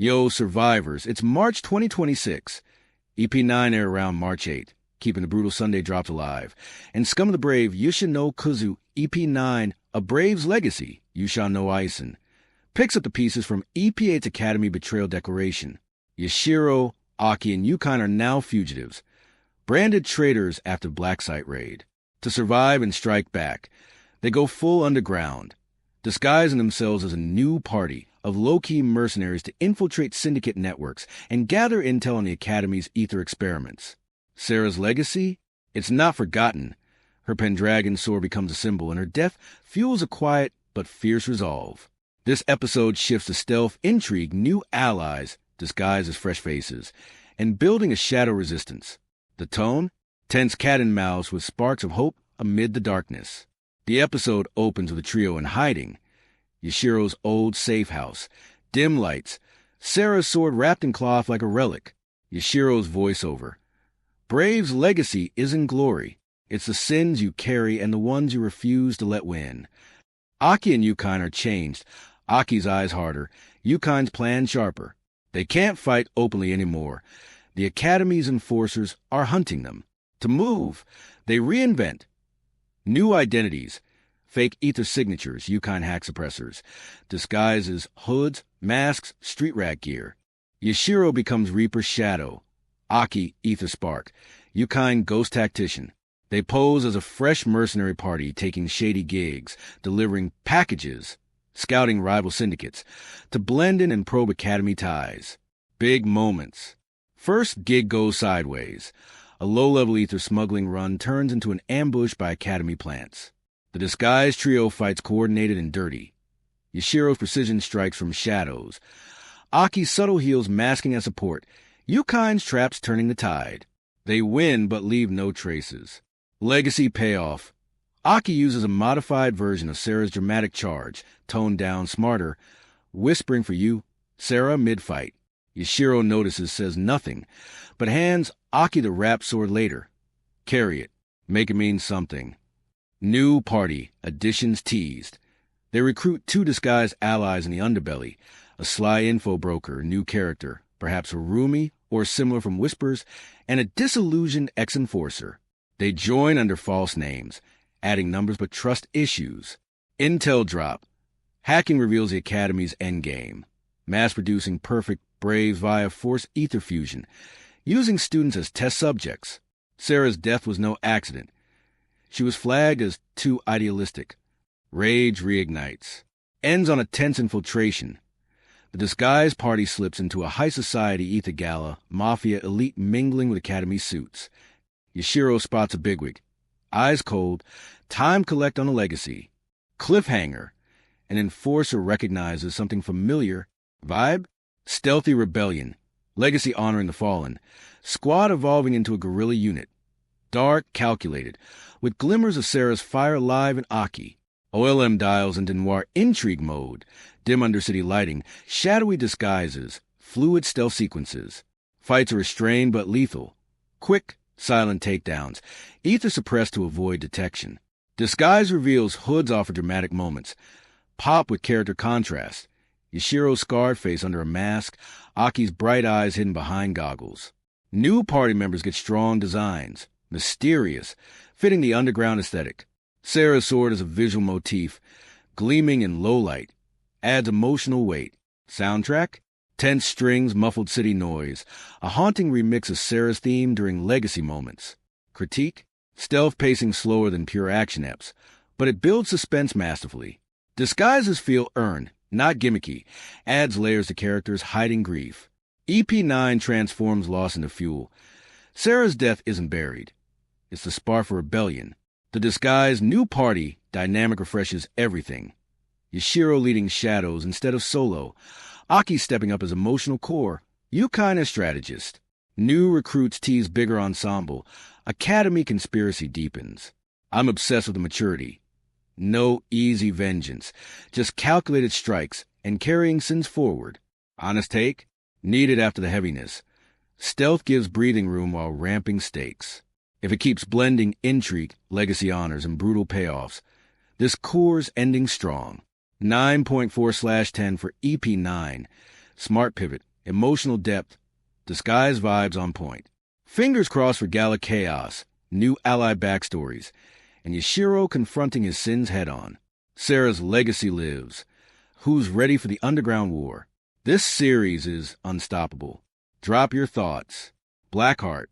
Yo, survivors, it's March 2026. EP9 air around March 8, keeping the brutal Sunday drops alive. And Scum of the Brave, Yuusha no Kuzu, EP9, A Brave's Legacy,勇者の遺産, picks up the pieces from EP8's Academy Betrayal Declaration. Yashiro, Aki, and Yukine are now fugitives, branded traitors after Black Site raid. To survive and strike back, they go full underground, disguising themselves as a new party of low-key mercenaries to infiltrate syndicate networks and gather intel on the Academy's ether experiments. Saera's legacy? It's not forgotten. Her Pendragon sword becomes a symbol, and her death fuels a quiet but fierce resolve. This episode shifts to stealth, intrigue, new allies disguised as fresh faces, and building a shadow resistance. The tone? Tense cat and mouse with sparks of hope amid the darkness. The episode opens with a trio in hiding. Yashiro's old safe house, dim lights, Saera's sword wrapped in cloth like a relic, Yashiro's voiceover. Brave's legacy isn't glory. It's the sins you carry and the ones you refuse to let win. Aki and Yukine are changed. Aki's eyes harder, Yukine's plan sharper. They can't fight openly anymore. The Academy's enforcers are hunting them. To move, they reinvent. New identities, fake ether signatures, Yukine hack suppressors, disguises, hoods, masks, street rat gear. Yashiro becomes Reaper's shadow, Aki ether spark, Yukine ghost tactician. They pose as a fresh mercenary party taking shady gigs, delivering packages, scouting rival syndicates, to blend in and probe Academy ties. Big moments. First gig goes sideways. A low-level ether smuggling run turns into an ambush by Academy plants. The disguised trio fights coordinated and dirty. Yashiro's precision strikes from shadows. Aki's subtle heals masking as support. Yukine's traps turning the tide. They win but leave no traces. Legacy payoff. Aki uses a modified version of Saera's dramatic charge, toned down, smarter, whispering for you, Saera mid-fight. Yashiro notices, says nothing, but hands Aki the wrap sword later. Carry it. Make it mean something. New party. Additions teased. They recruit 2 disguised allies in the underbelly. A sly info broker, new character, perhaps a roomie or similar from Whispers, and a disillusioned ex-enforcer. They join under false names, adding numbers but trust issues. Intel drop. Hacking reveals the Academy's endgame. Mass-producing perfect Braves via forced ether fusion, using students as test subjects. Saera's death was no accident. She was flagged as too idealistic. Rage reignites. Ends on a tense infiltration. The disguised party slips into a high society ether gala, mafia elite mingling with Academy suits. Yashiro spots a bigwig. Eyes cold. Time collect on a legacy. Cliffhanger. An enforcer recognizes something familiar. Vibe? Stealthy rebellion. Legacy honoring the fallen. Squad evolving into a guerrilla unit. Dark, calculated, with glimmers of Saera's fire alive in Aki. OLM dials into noir intrigue mode. Dim undercity lighting. Shadowy disguises. Fluid stealth sequences. Fights are restrained but lethal. Quick, silent takedowns. Ether suppressed to avoid detection. Disguise reveals hoods offer dramatic moments. Pop with character contrast. Yashiro's scarred face under a mask, Aki's bright eyes hidden behind goggles. New party members get strong designs, mysterious, fitting the underground aesthetic. Saera's sword is a visual motif, gleaming in low light, adds emotional weight. Soundtrack? Tense strings, muffled city noise, a haunting remix of Saera's theme during legacy moments. Critique? Stealth pacing slower than pure action eps, but it builds suspense masterfully. Disguises feel earned, not gimmicky, adds layers to characters hiding grief. EP9 transforms loss into fuel. Saera's death isn't buried. It's the spark for rebellion. The disguised new party dynamic refreshes everything. Yashiro leading shadows instead of solo. Aki stepping up as emotional core. Yukine as strategist. New recruits tease bigger ensemble. Academy conspiracy deepens. I'm obsessed with the maturity. No easy vengeance, just calculated strikes and carrying sins forward. Honest take? Needed after the heaviness. Stealth gives breathing room while ramping stakes. If it keeps blending intrigue, legacy honors, and brutal payoffs, this core's ending strong. 9.4/10 for EP9. Smart pivot, emotional depth, disguise vibes on point. Fingers crossed for Gala Chaos, new ally backstories, and Yashiro confronting his sins head-on. Saera's legacy lives. Who's ready for the underground war? This series is unstoppable. Drop your thoughts. Blackheart,